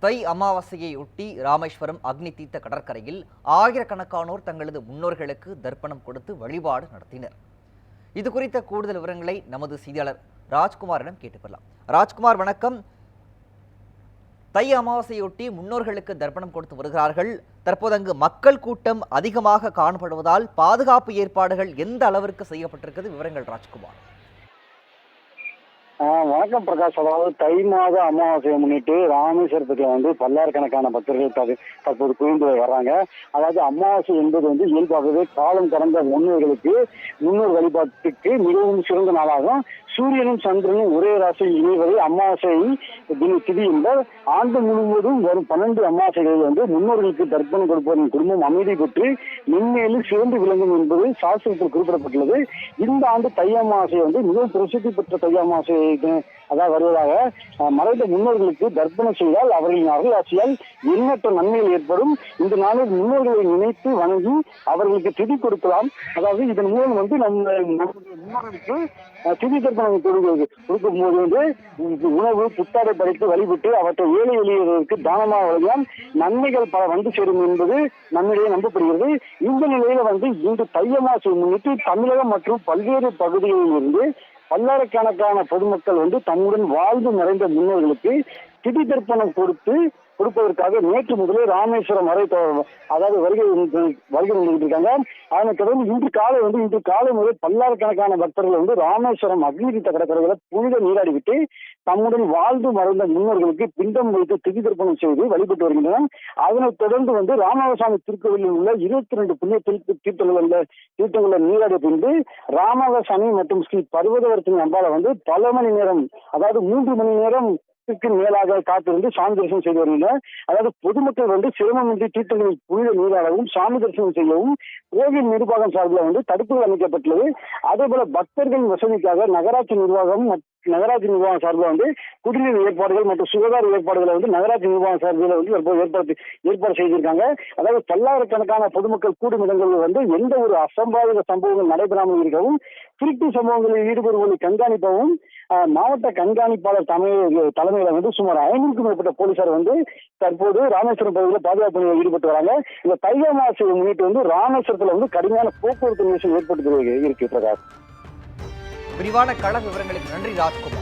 தை அமாவாசையையொட்டி ராமேஸ்வரம் அக்னி தீர்த்த கடற்கரையில் ஆயிரக்கணக்கானோர் தங்களது முன்னோர்களுக்கு தர்ப்பணம் கொடுத்து வழிபாடு நடத்தினர். இது குறித்த கூடுதல் விவரங்களை நமது செய்தியாளர் ராஜ்குமாரிடம் கேட்டுக்கொள்ளலாம். ராஜ்குமார், வணக்கம். தை அமாவாசையொட்டி முன்னோர்களுக்கு தர்ப்பணம் கொடுத்து வருகிறார்கள். தற்போது அங்கு மக்கள் கூட்டம் அதிகமாக காணப்படுவதால் பாதுகாப்பு ஏற்பாடுகள் எந்த அளவிற்கு செய்யப்பட்டிருக்கிறது? விவரங்கள் ராஜ்குமார். வணக்கம் பிரகாஷ். அதாவது தை மாத அமாவாசையை முன்னிட்டு ராமேஸ்வரத்துக்கு பல்லாயிரக்கணக்கான பக்தர்கள் தற்போது குவிந்து வர்றாங்க. அதாவது அமாவாசை என்பது இயல்பாகவே காலம் கடந்த முன்னோர் வழிபாட்டுக்கு மிகவும் சிறந்த நாளாகும். சூரியனும் சந்திரனும் ஒரே ராசியில் இணைவதை அமாவாசை திதி என்பர். ஆண்டு முழுவதும் வரும் 12 அமாவாசைகளில் முன்னோர்களுக்கு தர்ப்பணம் கொடுப்பவரின் குடும்பம் அமைதி பெற்று மென்மேலும் சிறந்து விளங்கும் என்பது சாஸ்திரத்தில் குறிப்பிடப்பட்டுள்ளது. இந்த ஆண்டு தை அமாவாசை மிகவும் பிரசித்தி பெற்ற தை அமாவாசை அதாவது வருவதாக மறைந்த முன்னோர்களுக்கு தர்ப்பணம் செய்தால் அவர்களின் அருளாட்சியால் எண்ணற்ற நன்மைகள் ஏற்படும். இந்த நாளில் முன்னோர்களை நினைத்து வணங்கி அவர்களுக்கு திதி கொடுக்கலாம். அதாவது இதன் மூலம் முன்னோர்களுக்கு திதி தர்ப்பணம் கொடுக்கும் போது உணவு புத்தாடை படைத்து வழிபட்டு அவற்றை ஏழை எளியவர்களுக்கு தானமாக வழங்கினால் நன்மைகள் பல வந்து சேரும் என்பது நம்மிடையே நம்பப்படுகிறது. இந்த நிலையில இன்று தை அமாவாசையை முன்னிட்டு தமிழகம் மற்றும் பல்வேறு பகுதிகளில் இருந்து பல்லாயிரக்கணக்கான பொதுமக்கள் தம்முடன் வாழ்ந்து நிறைந்த முன்னோர்களுக்கு திதி தர்ப்பணம் கொடுப்பதற்காக நேற்று முதலே ராமேஸ்வரம் வரை வருகை வந்துகிட்டு இருக்காங்க. அதனை தொடர்ந்து இன்று காலை முதல் பல்லாயிரக்கணக்கான பக்தர்கள் ராமேஸ்வரம் அக்னி தீர்த்த கடற்கரைகளை புனித நீராடிவிட்டு தம்முடன் வாழ்ந்து மறைந்த முன்னோர்களுக்கு பிண்டம் வைத்து திதி தர்ப்பணம் செய்து வழிபட்டு வருகின்றனர். அதனைத் தொடர்ந்து ராமநாதசாமி திருக்கோவிலில் உள்ள 22 புண்ணிய தீர்த்தங்களில் நீராடிய பின்பு ராமநாதசாமி மற்றும் ஸ்ரீ பர்வதவர்த்தினி அம்பாளை பல மணி நேரம், அதாவது 3 மணி நேரம் மேலாக காத்திருந்து சாமி தரிசனம் செய்து வருகின்றனர். அதாவது பொதுமக்கள் சிரமமின்றி தீர்த்தங்களில் புனித நீராடவும் சாமி தரிசனம் செய்யவும் கோவில் நிர்வாகம் சார்பில் தடுப்புகள் அமைக்கப்பட்டுள்ளது. அதே போல பக்தர்களின் வசதிக்காக நகராட்சி நிர்வாகம் சார்பில் குடிநீர் ஏற்பாடுகள் மற்றும் சுகாதார ஏற்பாடுகளை நகராட்சி நிர்வாகம் சார்பில் ஏற்பாடு செய்திருக்காங்க. அதாவது பல்லாயிரக்கணக்கான பொதுமக்கள் கூடும் இடங்களில் எந்த ஒரு அசம்பாவித சம்பவங்கள் நடைபெறாமல் இருக்கவும், திருட்டு சம்பவங்களில் ஈடுபடுவதை கண்காணிக்கவும் மாவட்ட கண்காணிப்பாளர் தலைமையில சுமார் 500க்கும் மேற்பட்ட போலீசார் தற்போது ராமேஸ்வரம் பகுதியில் பாதுகாப்பு பணியில் ஈடுபட்டு வராங்க. இந்த தை அமாவாசையை முன்னிட்டு ராமேஸ்வரத்துல கடுமையான போக்குவரத்து நெரிசல் ஏற்பட்டு இருக்கு. பிரகாஷ், விரிவான கள விவரங்களுக்கு நன்றி ராஜ்குமார்.